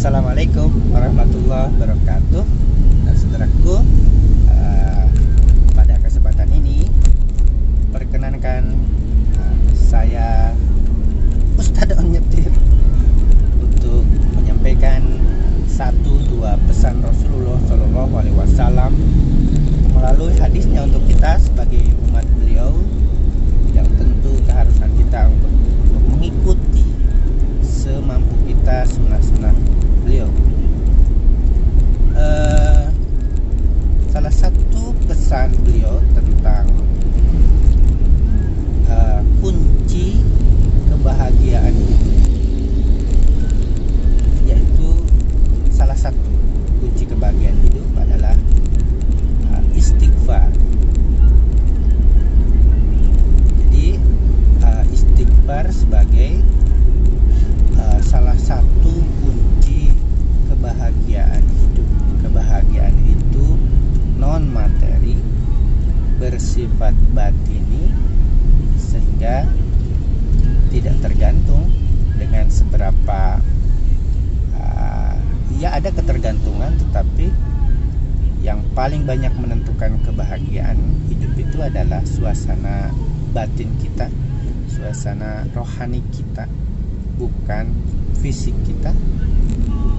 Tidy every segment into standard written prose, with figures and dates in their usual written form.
Assalamualaikum warahmatullahi wabarakatuh. Dan saudaraku, pada kesempatan ini perkenankan saya Ustadz On Nyetir untuk menyampaikan 1-2 pesan Rasulullah SAW melalui hadisnya untuk kita sebagai umat beliau, yang tentu keharusan kita untuk mengikuti semampu kita sunnah-sunnah beliau. Salah satu pesan beliau tentang kunci kebahagiaan hidup, yaitu salah satu kunci kebahagiaan hidup adalah istighfar. Jadi istighfar sebagai salah satu kunci kebahagiaan hidup. Kebahagiaan itu non materi, bersifat batini, sehingga tidak tergantung dengan seberapa ya ada ketergantungan, tetapi yang paling banyak menentukan kebahagiaan hidup itu adalah suasana batin kita, suasana rohani kita, bukan fisik kita,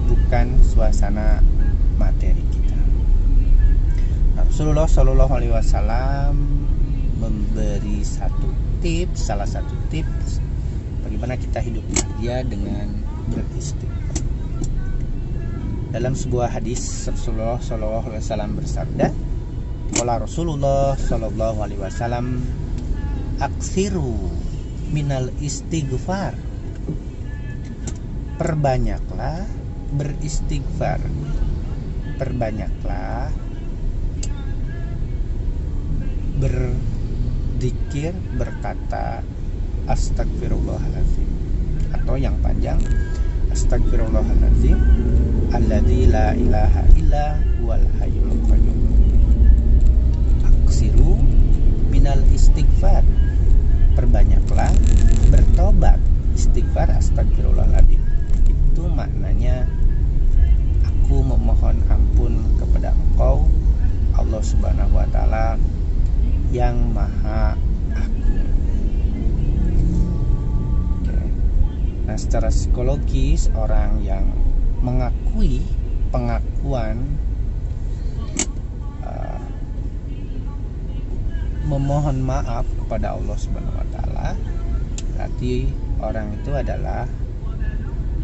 bukan suasana materi kita. Rasulullah SAW memberi salah satu tips bagaimana kita hidup bahagia dengan beristighfar. Dalam sebuah hadis Rasulullah SAW bersabda, qala Rasulullah SAW, aksiru minal istighfar, perbanyaklah beristighfar, perbanyaklah berzikir, berkata astagfirullahaladzim, atau yang panjang astagfirullahaladzim alladzi la ilaha illa huwal hayyul qayyum. Aksiru minal istighfar, perbanyaklah bertobat. Istighfar astagfirullahaladzim itu maknanya aku memohon ampun kepada Engkau Allah Subhanahu wa taala yang Maha Agung. Nah, secara psikologis orang yang mengakui pengakuan memohon maaf kepada Allah Subhanahu wa taala, berarti orang itu adalah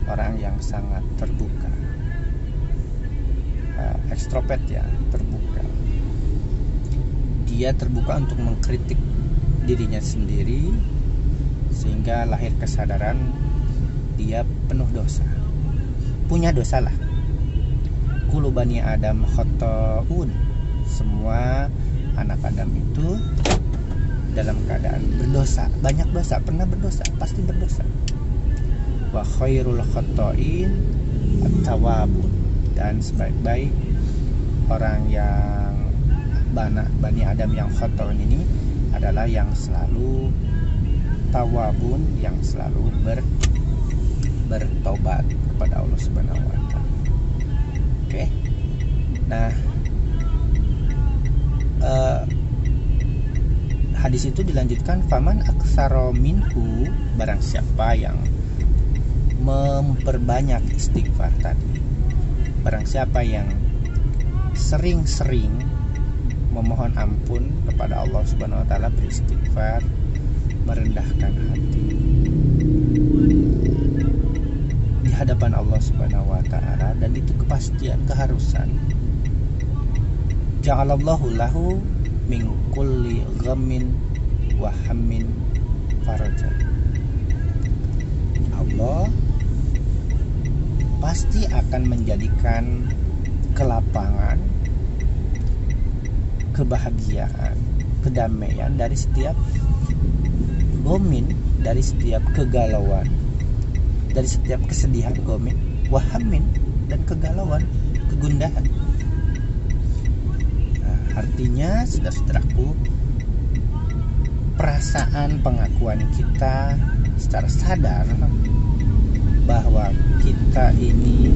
orang yang sangat terbuka, ekstrovert ya, terbuka. Dia terbuka untuk mengkritik dirinya sendiri, sehingga lahir kesadaran dia penuh dosa, punya dosa lah. Kullu bani Adam khotoun, semua anak Adam itu dalam keadaan berdosa, banyak dosa, pernah berdosa, pasti berdosa. Wa khairul khotoin at-tawwabun, dan sebaik-baik orang yang Bani Adam yang khotoun ini adalah yang selalu tawabun, yang selalu bertobat kepada Allah Subhanahu wa taala. Oke. Nah, hadis itu dilanjutkan, faman aksaro minhu, barang siapa yang memperbanyak istighfar tadi, barang siapa yang sering-sering memohon ampun kepada Allah Subhanahu wa taala, beristighfar, merendahkan hati di hadapan Allah Subhanahu wa taala, dan itu kepastian, keharusan. Ja'alallahu lahu min kulli ghammin wa hammin faraja. Allah pasti akan menjadikan kelapangan, kebahagiaan, kedamaian dari setiap gomin, dari setiap kegalauan, dari setiap kesedihan gomin, wahamin, dan kegalauan, kegundahan. Nah, artinya saudara-saudaraku, perasaan pengakuan kita secara sadar bahwa kita ini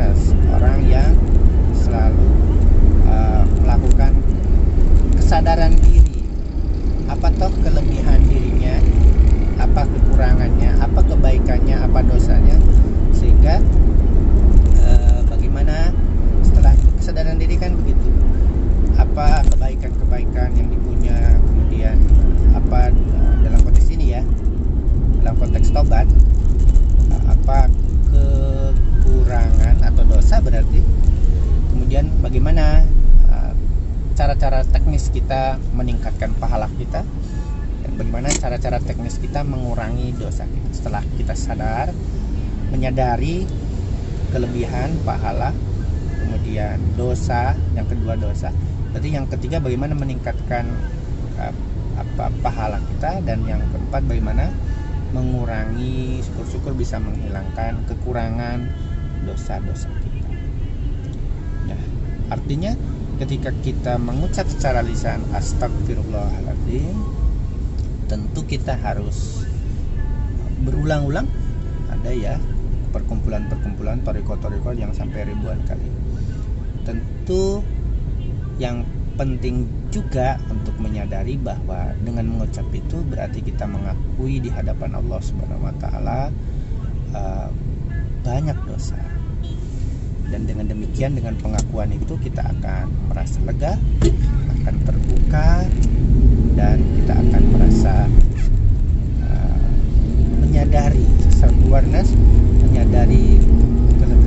self-awareness, orang yang selalu melakukan kesadaran diri, apa toh kelebihan dirinya, apa kekurangannya, apa kebaikannya, apa dosanya, sehingga bagaimana setelah itu kesadaran diri kan begitu, apa kebaikan-kebaikan yang dipunya, kemudian apa dalam konteks ini ya, dalam konteks tobat, apa kekurangan atau dosa berarti, kemudian bagaimana cara-cara teknis kita meningkatkan pahala kita, dan bagaimana cara-cara teknis kita mengurangi dosa kita. Setelah kita sadar, menyadari kelebihan pahala, kemudian dosa, yang kedua dosa, berarti yang ketiga bagaimana meningkatkan pahala kita, dan yang keempat bagaimana mengurangi, syukur-syukur bisa menghilangkan kekurangan dosa-dosa kita. Ya, artinya ketika kita mengucap secara lisan astagfirullahaladzim, tentu kita harus berulang-ulang. Ada ya perkumpulan-perkumpulan toriko-toriko yang sampai ribuan kali. Tentu yang penting juga untuk menyadari bahwa dengan mengucap itu berarti kita mengakui di hadapan Allah Subhanahu wa taala banyak dosa. Dan dengan demikian, dengan pengakuan itu kita akan merasa lega, akan terbuka, dan kita akan merasa menyadari self-awareness, menyadari kelebihan